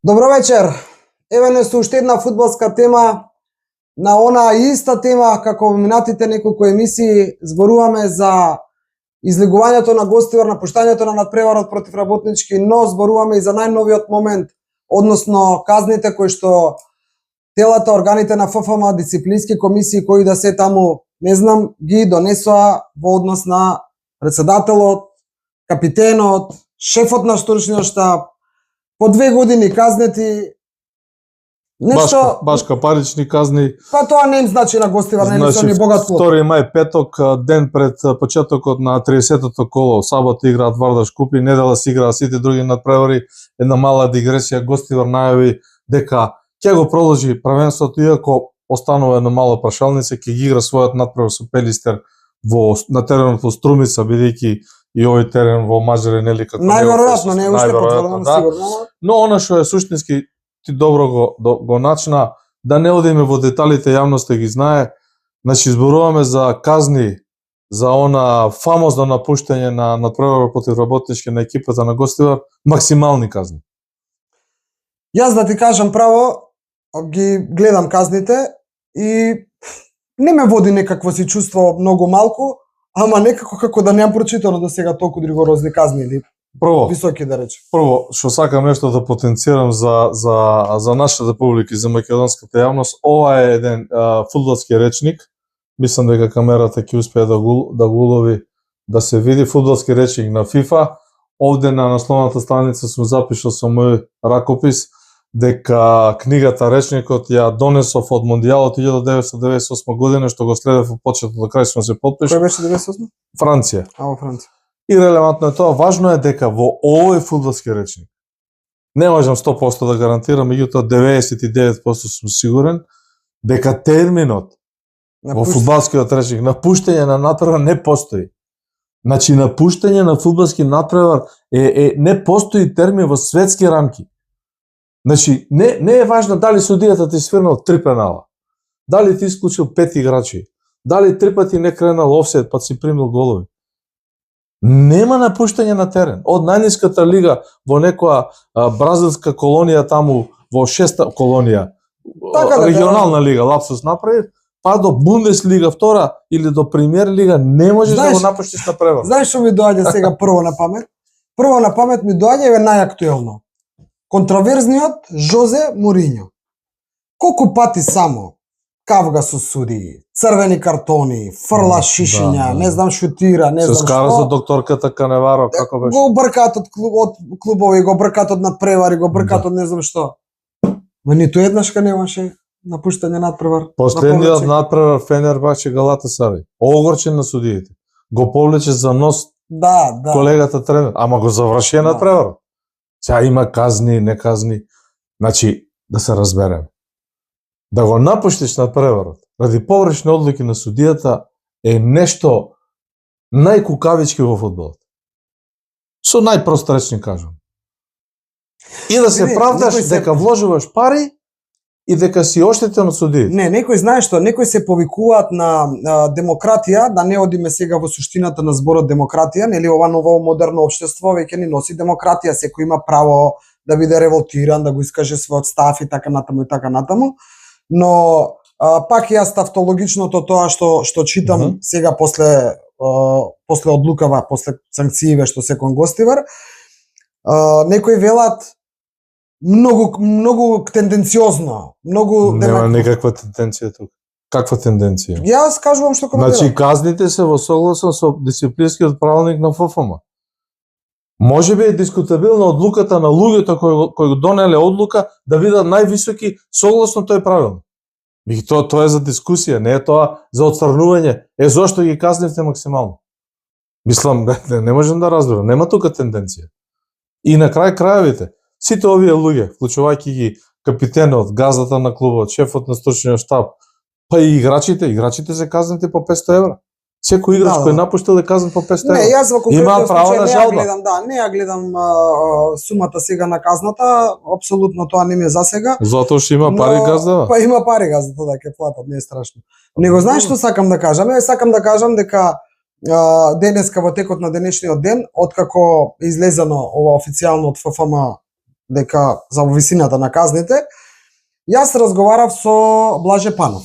Добро вечер. Еве не со уште една фудбалска тема, на она иста тема како во минатите неколку емисии. Зборуваме за излегувањето на Гостивар, напуштањето на надпреварот против Работнички, но зборуваме и за најновиот момент, односно казните кои што телата, органите на ФФМ, дисциплински комисии кои да се таму, не знам, ги донесоа во однос на председателот, капитенот, шефот на сторичниот штаб, по 2 години казнети. Нешто башка парични казни. Па тоа не им значи на Гостивар, не се ни богат клуб. 2 мај петок, ден пред почетокот на 30-тото коло, сабота играат Вардаш Купи, недела си играат сите други надпревари. Една мала дигресија, Гостивар најави дека ќе го продолжи првенството, иако останува едно мало прашалница, ќе ги игра својот надпревар со Пелистер на теренот во Струмица, бидејќи и овој терен во Мажаре нели како најверојатно не е уште потврдено, сигурно. Но она што е суштински, ти добро го начна, да не одиме во деталите, јавноста ги знае. Значи зборуваме за казни за она фамозно напуштање на надпреварот против Работнички на екипата на Гостивар, максимални казни. Јас да ти кажам право, ги гледам казните и не ме води некакво си чувство многу малку, ама некако како да немам прочитано до сега толку ригорозни казни или високи да речем. Прво, што сакам нешто да потенцирам за нашата публика и за македонската јавност, ова е еден фудбалски речник. Мислам дека камерата ќе успее да го улови, да се види фудбалски речник на ФИФА. Овде на насловната страница сум запишал со мој ракопис дека книгата речникот ја донесов од Мондијалот 1998 година, што го следев од почетот до крај, сум се потпишал. Кој беше 98? Франција. Во Франција. И релевантно е тоа, важно е дека во овој фудбалски речник, не можам 100% да гарантирам, меѓутоа 99% сум сигурен, дека терминот во фудбалскиот речник напуштање на надпревар не постои. Значи, напуштање на фудбалски надпревар не постои термин во светски рамки. Значи, не е важно дали судијата ти свирнал 3 пенала, дали ти исклучил 5 играчи, дали 3 пати не кренал офсет, па си примил голови. Нема напуштање на терен. Од најниската лига во некоја бразилска колонија таму, во 6-та колонија, регионална лига, лапсус направи, па до Бундеслига втора или до Премиер лига не можеш да го напуштиш на превар. Знаеш што ми доаѓа сега прво на памет? Прво на памет ми доаѓа најактуелно. Контроверзниот Жозе Мориньо. Колку пати само кавга со судии, црвени картони, фрла шишиња, не знам шутира, не знам што. Се скара со докторката Каневаро, како беше? Го бркаат од клубови, го бркаат од надпревари, го бркаат од не знам што. Ма ниту еднашка немаше напуштање надпревар. Последниот надпревар Фенербахче Галатасарај. Огорчен на судиите. Го повлече за нос колегата тренер, ама го заврши надпревар. Сега има казни, не казни. Значи, да се разберем. Да го напуштиш надпреварот ради погрешни одлуки на судијата е нешто најкукавички во фудбалот. Со најпрост речник кажам. И да се правдаш дека вложуваш пари и дека си оштетен од судиите. Не, некои знаеш што, некои се повикуваат на демократија, да не одиме сега во суштината на зборот демократија, нели ова ново модерно општество веќе ни носи демократија, секој има право да биде револтиран, да го искаже својот став и така натаму и така натаму. Но пак јас тавтологичното тоа што читам сега после одлукава, после санкцииве што се кон Гостивар, некои велат многу тенденциозно, многу нема никаква тенденција тука. Каква тенденција? Јас кажувам што коментирам. Значи казните се во согласно со дисциплинскиот правилник на ФФМ. Може би е дискутабилна одлуката на луѓето кои го донеле одлука да видат највисоки согласно тој правилник. Тоа е за дискусија, не е тоа за отстранување. Зошто ги казнивте максимално? Мислам, не можам да разберам, нема тука тенденција. И на крај крајовите, сите овие луѓе, вклучувајќи ги капитенот, газата на клубот, шефот на стручниот штаб, па и играчите се казнати по 500 евра. Секој играч кој напуштил е казан по 500 евра. Не, јас во конкретниот случај не ја гледам сумата сега на казната, апсолутно тоа не ми е за сега. Затоа што има пари газда. Па има пари газда, да ќе платат, не е страшно. Него знаеш што сакам да кажам? Сакам да кажам дека денеска во текот на денешниот ден, откако е излезено ова официјално од ФФМ дека за висината на казните, јас разговарав со Блаже Панов.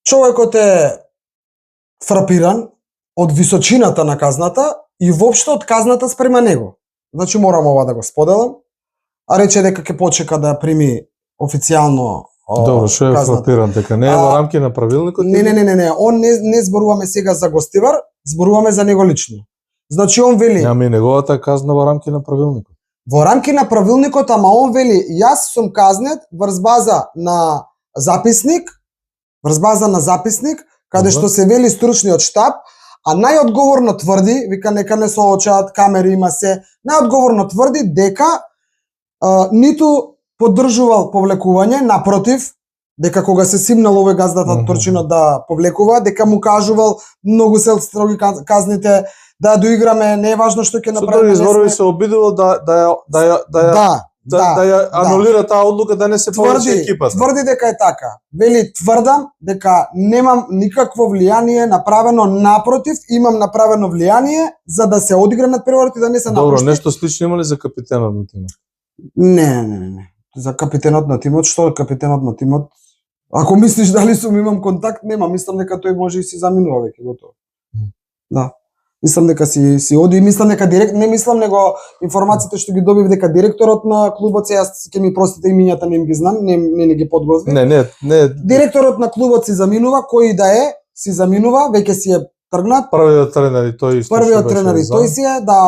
Човекот е фрапиран од височината на казната и воопшто од казната спрема него. Значи морам ова да го споделам. А рече дека ќе почека да ја прими официјално Добро, што е казната. фрапиран, дека не е во рамки на правилникот? Не. Он не зборуваме сега за гостивар, зборуваме за него лично. Значи он вели Ами и неговата казна во рамки на правилникот. во рамки на правилникот, ама он вели јас сум казнет врз база на записник, каде што се вели стручниот штаб, а најодговорно тврди, вика нека не соочаат, камери има се, најодговорно тврди дека ниту поддржувал повлекување, напротив, дека кога се симнал овој газдата Турчинот да повлекува, дека му кажувал многу се строги казните, да ја доиграме, не е важно што ќе направиме. Со други зборови се обидувал да ја анулира таа одлука да не се повлече екипата. Тврди дека е така. Вели тврдам дека немам никакво влијание направено, напротив, имам направено влијание за да се одигра надпреварот и да не се напушти. Добро, нешто слично има ли за капитенот на тимот? Не. За капитенот на тимот, што е капитенот на тимот? Ако мислиш дали сум имам контакт, нема, мислам дека тој може и си заминува веќе готово. Да. Мислам дека си оди и мислам дека не мислам него информациите што ги добив дека директорот на клубот, јас ќе ми простите имињата, не ги знам, не ги подготвив. Не. Директорот на клубот си заминува, кој да е, си заминува, веќе си е тргнат. Првиот тренер и тој исто. Првиот тренер и тој си е, да,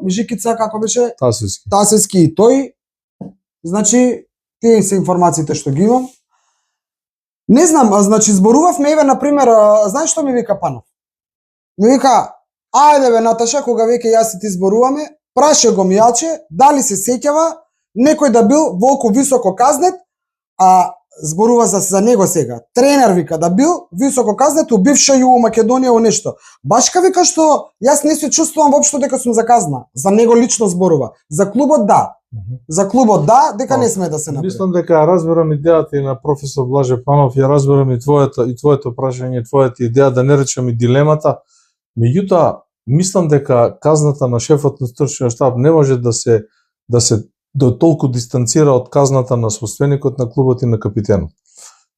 Мижикица како беше? Тасевски и тој. Значи, тие се информациите што ги имам. Не знам, значи зборувавме еве на пример, знаеш што ми вика Панов? Ми вика, ајде бе Наташа, кога веќе јас и ти зборуваме, праша го Мијалче, дали се сеќава некој да бил волку високо казнет, а зборува за него сега. Тренер вика да бил високо казнет у бивша Југо Македонија у нешто. Башка вика што јас не се чувствувам воопшто дека сум за казна. За него лично зборува. За клубот да. За клубот да, дека не сме да се направи. Мислам дека ја разберам идејата и на професор Блаже Панов, ја разберам и твоето прашање, твојата идеја, да не речем и дилемата. Меѓутоа, мислам дека казната на шефот на стручниот штаб не може да се до толку дистанцира од казната на собственикот на клубот и на капитенот.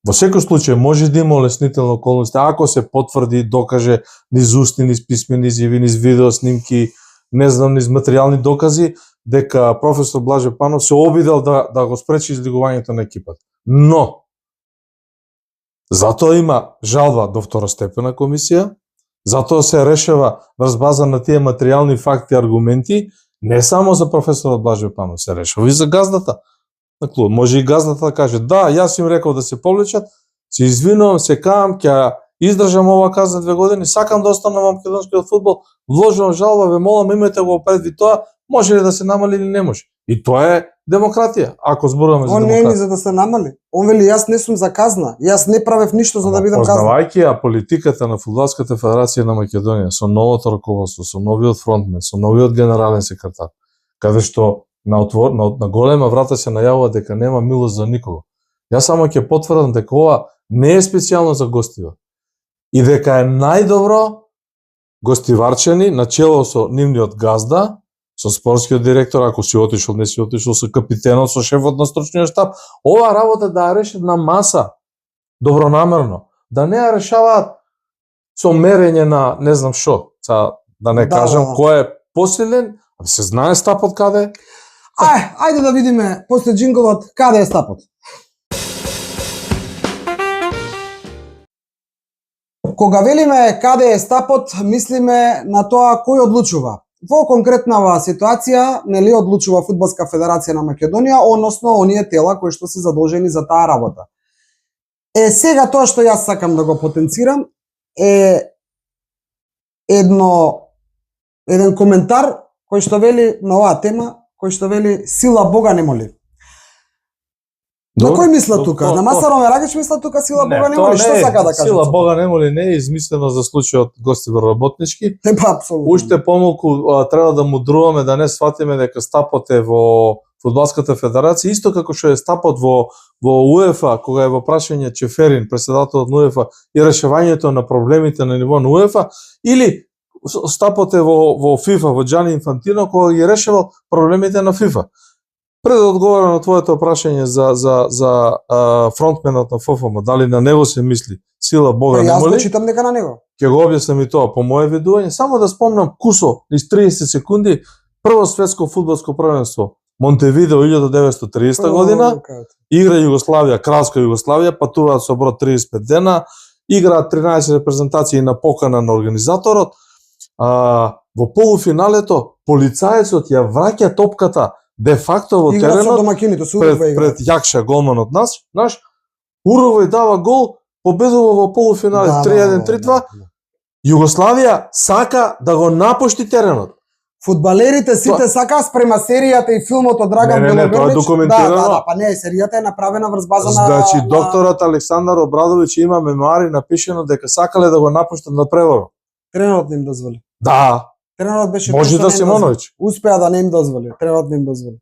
Во секој случај може да има олеснителни околности, ако се потврди, докаже низ устни, низ писмени изјави, низ видео снимки, не знам, низ материјални докази, дека професор Блаже Панов се обидел да го спречи излигувањето на екипата. Но, затоа има жалба до второстепена комисија, затоа се решава врз база на тие материјални факти и аргументи, не само за професорот Блаже Панов, се решава и за газдата на клуб. Може и газдата да каже, да, јас им рекол да се повлечат, се извинувам, се каам, ќе издржам ова казна 2 години, сакам да останам во македонскиот фудбал, вложувам жалба, ве молам, имајте го предвид тоа, може ли да се намали или не може. И тоа е демократија, ако зборуваме за демократија. Он не е ни за да се намали. Он вели, јас не сум за казна, јас не правев ништо за да бидам казна. Познавајќи ја политиката на Фудбалската федерација на Македонија, со новото раководство, со новиот фронтмен, со новиот генерален секретар, каде што на голема врата се најавува дека нема милост за никого. Јас само ќе потврдам дека ова не е специјално за гостива. И дека е најдобро гостиварчани, начело со нивниот газда, со спортскиот директор, ако си отишол, не си отишол, со капитенот, со шефот на стручниот штаб, ова работа да ја решат на маса, добронамерно, да не ја решаваат со мерење на не знам што, да не кажам кој е посилен, а се знае стапот каде е. Ајде да видиме после джинглот каде е стапот. Кога велиме каде е стапот, мислиме на тоа кој одлучува. Во конкретнава ситуација, нели одлучува Фудбалска федерација на Македонија, односно оние тела кои што се задолжени за таа работа. Сега тоа што јас сакам да го потенцирам е еден коментар кој што вели на оваа тема, кој што вели сила Бога не моли. На кој мисла тука? На Масаро Мерагич мисла тука сила Бога не моли? Што сака да каже? Сила Бога не моли не е измислено за случајот Гостивар работнички. Апсолутно. Уште помалку треба да мудруваме, да не сватиме дека стапот е во Фудбалската федерација, исто како што е стапот во УЕФА, кога е во прашање Чеферин, претседателот на УЕФА, и решавањето на проблемите на ниво на УЕФА, или стапот е во FIFA, во Gianni Infantino, кога ги решавал проблемите на FIFA. Пред да одговора на твоето прашање за фронтменот на ФФМ, дали на него се мисли, сила Бога нема ли? Јас го читам дека на него. Ќе го објаснам и тоа по моје видување, само да спомнам кусо низ 30 секунди, прво светско фудбалско првенство Монтевидео 1930 година, игра Југославија, кралска Југославија, патуваат со брод 35 дена, играат 13 репрезентации на покана на организаторот. Во полуфиналето полицаецот ја враќа топката де факто во теренот пред Јакша голманот наш. Уругвај дава гол, победува во полуфинале 3-1, 3-2. Југославија сака да го напушти теренот. Фудбалерите сите сака спрема серијата и филмот од Драган Белогрбич. Тоа е документирано. Па не, серијата е направена врз база на... Значи, докторот Александар Обрадовиќ има мемуари напишено дека сакале да го напуштат на преворот. Тренерот не им дозволи. Да. Тренерот беше Можидар Симоновиќ. Успеа да не им дозволи. Тренерот не им дозволи.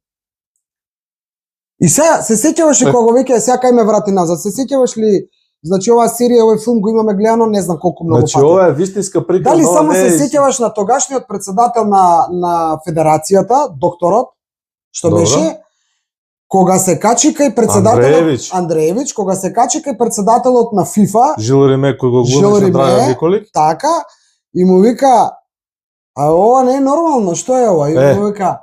И сега се сеќаваш ли кога веќе сега кај ме врати назад? Се сеќаваш ли, значи оваа серија, овој филм го имаме гледано не знам колку многу пати. Значи ова е вистинска прика. Дали само се сеќаваш на тогашниот председател на федерацијата, докторот, што беше кога се качи кај председателот Андреевич, кога се качи кај председателот на ФИФА, Жилриме кој го глумеше Драган Николик, така, и му вика: "А ова не е нормално, што е ова?" И му вика: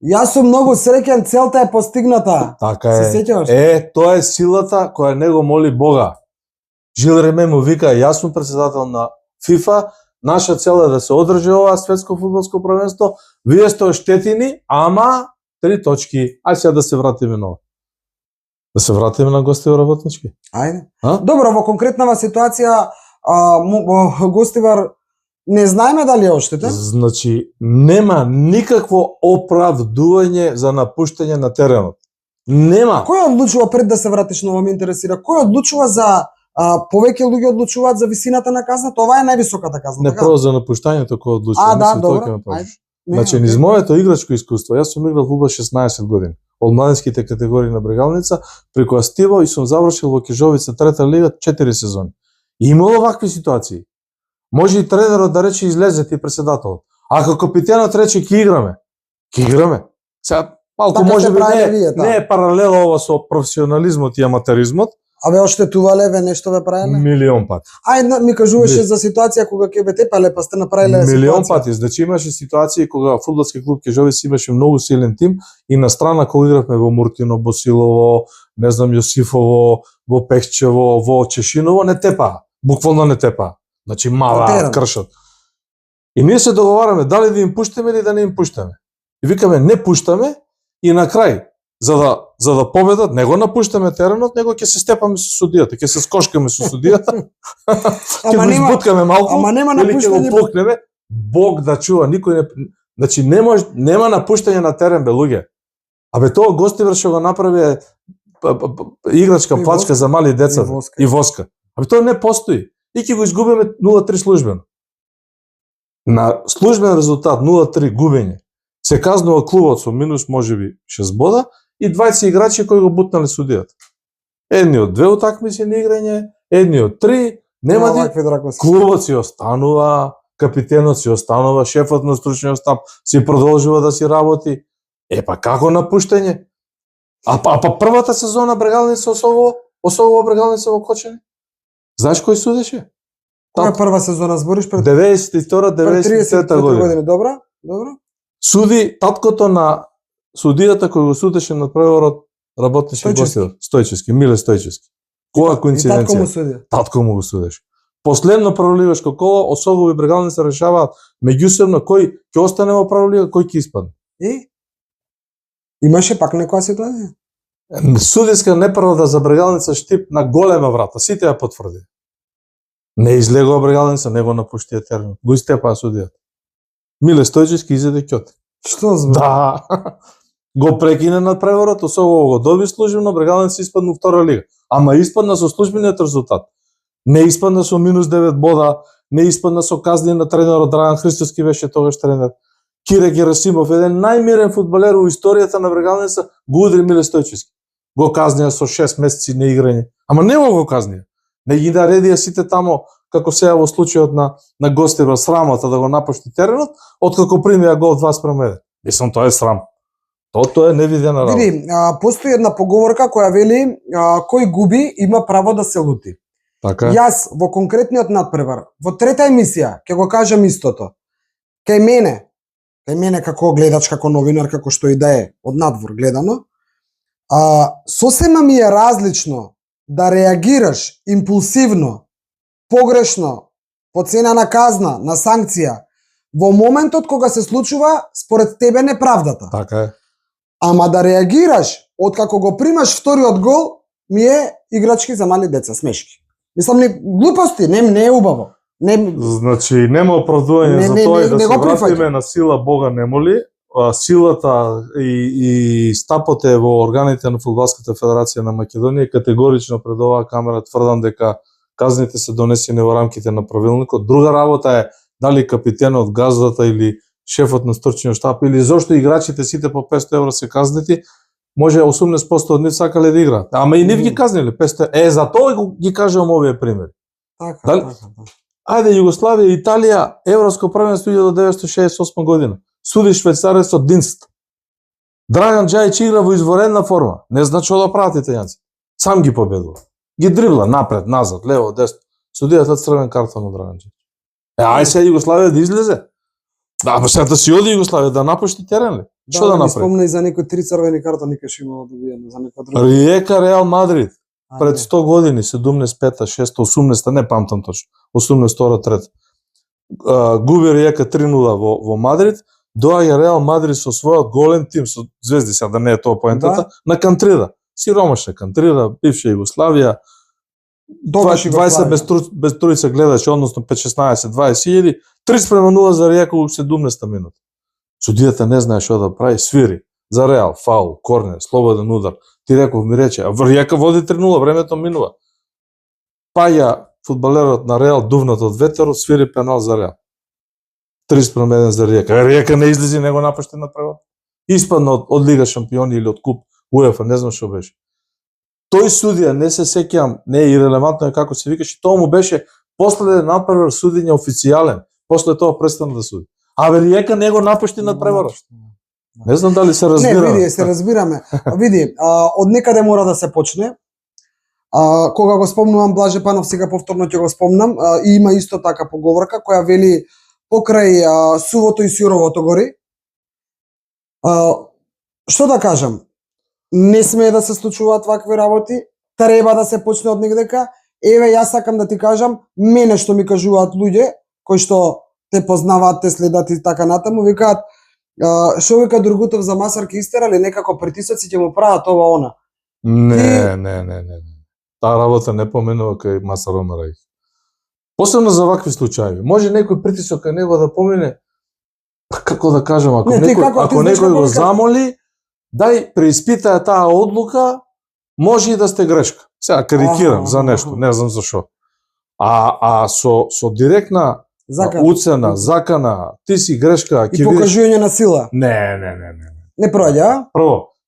"Јас сум многу среќен, целта е постигната." Така е. Се сеќаваш? Тоа е силата која него моли Бога. Жилриме му вика: "Јас сум председател на ФИФА, наша цел е да се одржи ова светско фудбалско првенство, вие сте оштетени, ама 3 точки. Ај сега да се вратиме на ова. Да се вратиме на Гостивар работнички. Ајде. Добро, во конкретнава ситуација Гостивар не знаеме дали е оштетен. Значи, нема никакво оправдување за напуштање на теренот. Нема. Кој одлучува, пред да се вратиш на ова ме интересира, кој одлучува за повеќе луѓе одлучуваат за висината на казната? Ова е највисоката казна. Не прво за напуштањето кој одлучува. Да, добро. Значи, низ моето играчко искуство, јас сум играл фудбал 16 години. Од младинските категории на Брегалница, преку Астиво и сум завршил во Кежовица 3-та лига 4 сезони. И имало вакви ситуации. Може и тренерот да рече излезе ти председателот. Ако капитенот рече ќе играме, ќе играме. Сега малку така може би не е паралела ова со професионализмот и аматеризмот. А ве оштетувале, ве нешто ве правеле? Милион пати. Ајде ми кажуваше за ситуација кога ќе ве тепале, па сте направиле милион пати. Значи имаше ситуации кога фудбалски клуб Кежовица имаше многу силен тим и на страна кога игравме во Муртино, Босилово, не знам Јосифово, во Пехчево, во Чешиново, не тепа. Буквално не тепа. Значи мала кршат. И ние се договараме дали да им пуштаме или да не им пуштаме. И викаме не пуштаме и на крај за да победат, не го напуштаме теренот, него ќе се степаме со судијата, ќе се скошкаме со судијата. Ќе го избуткаме малку, или ќе го плукнеме. Бог да чува, никој не, значи нема напуштање на терен бе луѓе. Абе тоа Гостивар што го направи играчка плачка за мали деца и воска. Абе тоа не постои. И ќе го изгубиме 0-3 службено. На службен резултат 0-3 губење се казнува клубот со минус можеби 6 бода и 20 играчи кои го бутнале судијата. Едни од 2 утакмици на играње, едни од 3, нема клубот си останува, капитенот си останува, шефот на стручниот штаб си продолжува да си работи. Па како напуштање? Па првата сезона Брегалница Осогово Брегалница во Кочани? Знаеш кој судеше? Која прва сезона збориш пред 92-93 година. Добро. Суди таткото на судијата кој го судеше на преворот работеше Гостивар. Стојчевски, Миле Стојчевски. Која коинциденција? Татко му го судеше. Последно праволивашко коло Осогово и Брегалница решаваат меѓусебно кој ќе остане во праволига, кој ќе испадне. Имаше пак некоја ситуација? Судиска неправда за Брегалница Штип на голема врата, сите ја потврди. Не излегува Брегалница, не го напуштија теренот. Го истепаа судијата. Миле Стојчевски изеде ќоти. Што збор? Да. Го прекине над преворот, Осогово го доби службено, Брегалница испадна во втора лига. Ама испадна со службениот резултат. Не испадна со минус 9 бода, не испадна со казни на тренерот Драган Христовски беше тогаш тренер. Кире Герасимов, еден најмирен фудбалер во историјата на Брегалница, го удри Миле Стојчевски. Го казнија со 6 месеци неиграње. Ама нема го казнија. Не ги наредија сите тамо како сега во случајот на Гостивар срамота да го напушти теренот, откако примија гол 2:1. Мислам, тоа е срам. Тоа е невидена работа. Види, постои една поговорка која вели кој губи има право да се лути. Така е. Јас во конкретниот надпревар, во трета емисија, ќе го кажам истото. Кај мене како гледач, како новинар, како што и да е, од надвор гледано, сосема ми е различно да реагираш импулсивно, погрешно, по цена на казна, на санкција, во моментот кога се случува според тебе неправдата. Така е. Ама да реагираш откако го примаш вториот гол, ми е играчки за мали деца, смешки. Мислам, глупости, не е убаво. Значи, нема оправдување за тоа и да се вратиме на сила Бога не моли. Силата и стапот е во органите на Фудбалската федерација на Македонија. Категорично пред оваа камера тврдам дека казните се донесени во рамките на правилникот. Друга работа е дали капитенот, газдата или шефот на стручниот штаб или зошто играчите сите по 500 евро се казнети, може 80% од нив сакале да играат. Ама и нив ги казниле 500. За тоа ги кажам овие примери. Така. Ајде, Југославија, Италија, Европско првенство 1968 година. Суди швајцарецот Динст. Драган Джајич игра во изворена форма. Не знае што да прават италијанци. Сам ги победува. Ги дрибла напред, назад, лево, десно. Судијата црвен картон од Драган Джајич. Ај сега Југославија да излезе. Сега да си оди Југославија да напушти терен ли? Што да направи? Спомна и за некои 3 црвени картони кај имало добиено за некоја друга. Риека Реал Мадрид пред 100 години, 75-та, 6-та, 80-та, не памтам точно. 82-та, 3-та. Губи Риека 3-0 во Мадрид, доаѓа Реал Мадрид со својот голем тим со звезди, сега да не е тоа поентата, на Кантрида. Сиромашна Кантрида, бивша Југославија. 20 без тројца гледачи, односно 5-16, 20.000, 3:0 за Риека у 17-та минута. Судијата не знае што да прави, свири. За Реал, фаул, корнер, слободен удар. Ти реков ми рече, а Риека води 3:0, времето минува. Паѓа фудбалерот на Реал, дувнат од ветерот, свири пенал за Реал. 3:1 за Риека. Риека не излези, не го напушти на превод. Испадна од Лига шампиони или од куп УЕФА, не знам што беше. Тој судија, не се сеќавам, не е ирелевантно е како се викаше, тоа му беше последен надпревар судење официјален. После тоа престана да суди. А Риека не го напушти над преварот. Не знам дали се разбираме. Не, види, се разбираме. Види, од некаде мора да се почне. Кога го спомнувам Блаже Панов, сега повторно ќе го спомнам, и има исто така поговорка која вели покрај сувото и суровото гори. Што да кажам? Не смее да се случуваат вакви работи, треба да се почне од негдека. Еве, јас сакам да ти кажам, мене што ми кажуваат луѓе, кои што те познаваат, те следат и така натаму, викаат, што вика Другутов за Масар ке истерали, некако притисоци ќе му прават ова она. Не. Таа работа не поменува кај Масар Омарај. Посебно за вакви случаи. Може некој притисок кај него да помине, како да кажам, ако некој го замоли, дај преиспитаја таа одлука, може и да сте грешка. Сега карикирам за нешто, не знам за што. А со директна уцена, закана, ти си грешка, и покажување на сила. Не. Не проаѓа?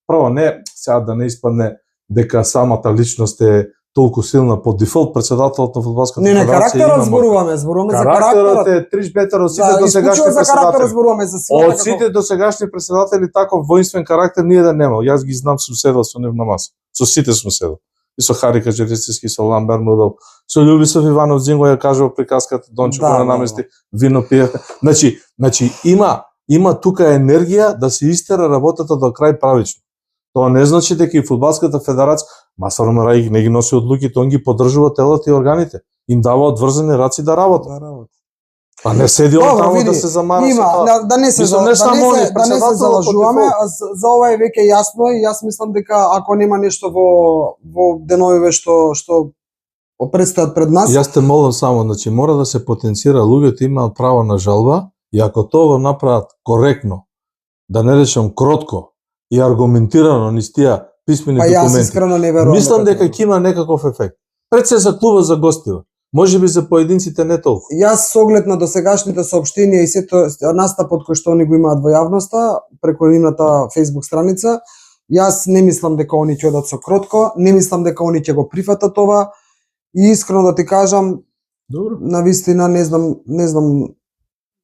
Прво, не, сега да не испадне дека самата личност е толку силна по дефолт, председателот на Фудбалската федерација. Не, карактерот зборуваме за карактерот. Карактерот е триш бетер од сите досегашни председатели. Од сите досегашни председатели таков воинствен карактер ние да нема. Јас ги знам, сум седел со нив на маса. Со сите сум седел. И со Хари Кажерицки, со Ламбер Нудов, со Љубисов Иванов Дзинго ја кажува приказката, Дончо го намести, вино пиевте. Значи има тука енергија да се истера работата до крај правично. Тоа не значи дека и Фудбалската федерација, Масар Омарај не ги носи одлуките, он ги поддржува телото и органите. Им дава одврзани раци да работат. А не седи он таму да се замара со тоа. Да не се залажуваме, за ова е веќе јасно и јас мислам дека ако нема нешто во деновиве што предстојат пред нас. Јас те молам само, значи мора да се потенцира, луѓето имаат право на жалба и ако тоа го направат коректно, да не речам кротко и аргументирано низ тие писмени документи. Јас искрено не верувам. Мислам дека ќе има некаков ефект. Пред се за клубот за Гостивар. Можеби за поединците не толку. Јас со оглед на досегашните соопштенија и сето настапот кој што они го имаат во јавноста преку нивната Facebook страница, јас не мислам дека они ќе одат со кротко, не мислам дека они ќе го прифатат ова и искрено да ти кажам, Добро. На вистина не знам,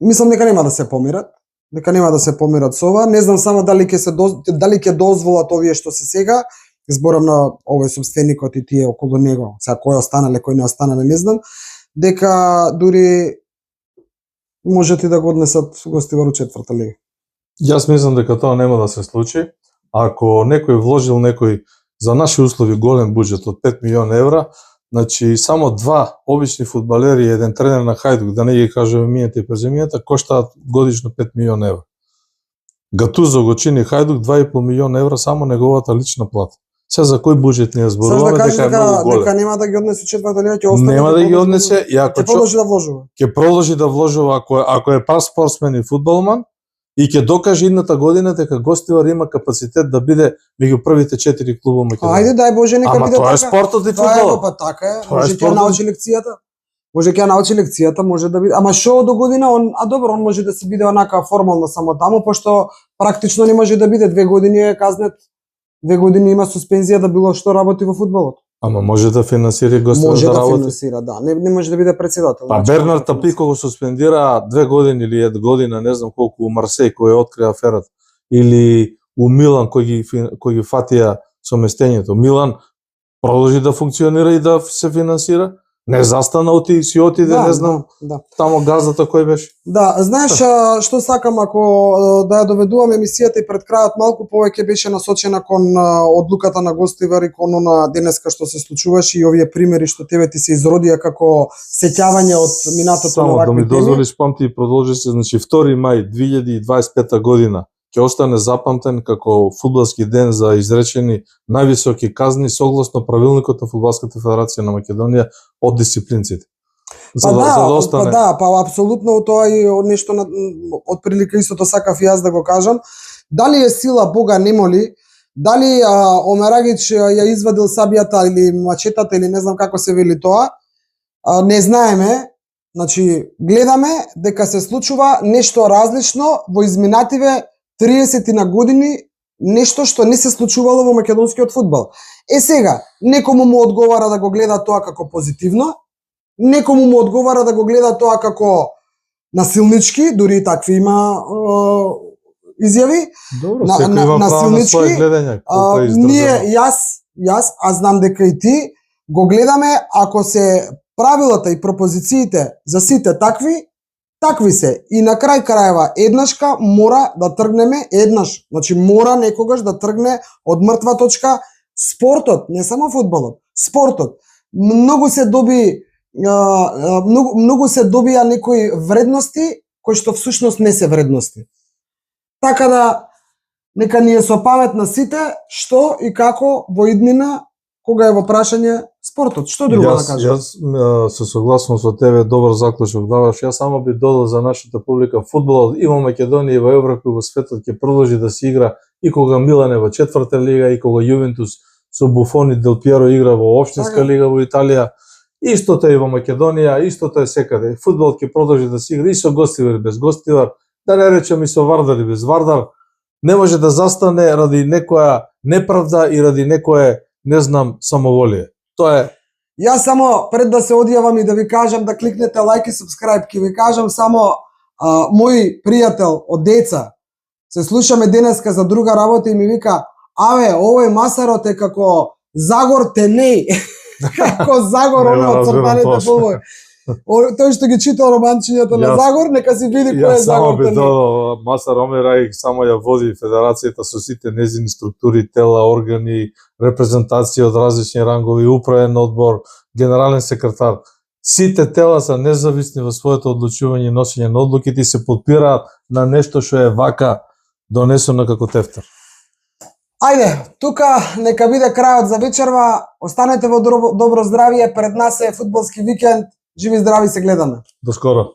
мислам дека нема да се помират. Дека нема да се помират со ова. Не знам само дали ќе дозволат овие што се сега. Зборам на овој собственикот и тие околу него. Сега кој останале, кој не останале, не знам. Дека дури можат и да го однесат Гостивар у четврта лига. Јас мислам дека тоа нема да се случи. Ако некој вложил некој за наши услови голем буџет од 5 милиони евра, значи само два обични фудбалери и еден тренер на Хајдук, да не ги кажеме мијата и преземијата, коштаат годишно 5 милиони евра. Гатузо го чини Хајдук 2,5 милиони евра само неговата лична плата. Се за кој буџет не зборуваме, дека е многу голем. Дека нема да ги однесе четврта лига, ќе остане. Нема да ги однесе, и ако ќе продолжи да вложува. Ќе продолжи да вложува ако е пас спортсмен и фудбалман, и ќе докаже идната година дека Гостивар има капацитет да биде меѓу првите 4 клуба Македонија. Ајде, дај Боже, нека биде така. Ама тоа е спортот и фудбалот. Па така е. Може ќе научи лекцијата. Може да биде. Ама шо до година он, добро, он може да се биде онака формално само таму, пошто практично не може да биде 2 години е казнет. 2 години има суспензија да било што работи во фудбалот. Ама може да финансира Гостивар да работи. Може да финансира, да. Не може да биде председател. Па Бернар Тапико го суспендира 2 години или 1 година, не знам колку, у Марсеј кој открија аферата, или у Милан кој ги фатија совместењето. Милан продолжи да функционира и да се финансира. Не застана, си отиде, не знам, тамо газдата кој беше. Да, знаеш што сакам ако да ја доведувам емисијата и пред крајот малку повеќе беше насочена кон одлуката на Гостивар и кон она денеска што се случуваше и овие примери што тебе ти се изродија како сеќавање од минатото на вакви теми. Само да ми дозволиш, памти и продолжи се, значи 2 мај 2025 година ќе остане запамтен како фудбалски ден за изречени највисоки казни согласно правилникот на Фудбалската федерација на Македонија од дисциплинците. Па апсолутно тоа и нешто од прилика истото сакав јас да го кажам. Дали е сила Бога не моли, дали Омерагич ја извадил сабијата или мачетата или не знам како се вели тоа, не знаеме. Значи гледаме дека се случува нешто различно во изминативе 30 на години, нешто што не се случувало во македонскиот фудбал. Сега, некому му одговара да го гледа тоа како позитивно, некому му одговара да го гледа тоа како насилнички, дури и такви има изјави. Добро, секој има право на своје гледање. Јас, знам дека и ти, го гледаме ако се правилата и пропозициите за сите такви се. И на крај крајва еднашка мора да тргнеме значи мора некогаш да тргне од мртва точка спортот, не само фудбалот, спортот. Многу се добија некои вредности кои што всушност не се вредности. Така да нека ни е со памет на сите што и како во иднина кога е во прашање спортот. Што друго да кажам? Јас се согласувам со тебе, добар заклучок даваш. Јас само би додал за нашата публика, фудбалот и во Македонија и во Европа и во светот ќе продолжи да се игра и кога Милан е во четврта лига и кога Јувентус со Буфон и Дел Пиеро игра во општинска лига во Италија. Истото е и во Македонија, истото е секаде. Фудбалот ќе продолжи да се игра и со Гостивар и без Гостивар, да не речем и со Вардар и без Вардар. Не може да застане ради некоја неправда и ради некое, не знам, самоволие. Тоа е. Јас само пред да се одјавам и да ви кажам да кликнете лайк и subscribe, ќе ви кажам само мој пријател од деца се слушаме денеска за друга работа и ми вика: "Аве, овој Масарот е како Загор Тенеј." Како Загор оно од цртаните филмови. Тој што ги читал романчињата на Загор, нека си види кој е Загор Тенеј. Јас само би Масар Омерај само ја води федерацијата со сите незини структури, тела, органи, репрезентација од различни рангови, управен одбор, генерален секретар. Сите тела се независни во своето одлучување и носење на одлуките и се подпираат на нешто што е вака донесено како тефтер. Ајде, тука нека биде крајот за вечерва. Останете во добро здравје, пред нас е фудбалски викенд. Живи здрави, се гледаме. До скоро.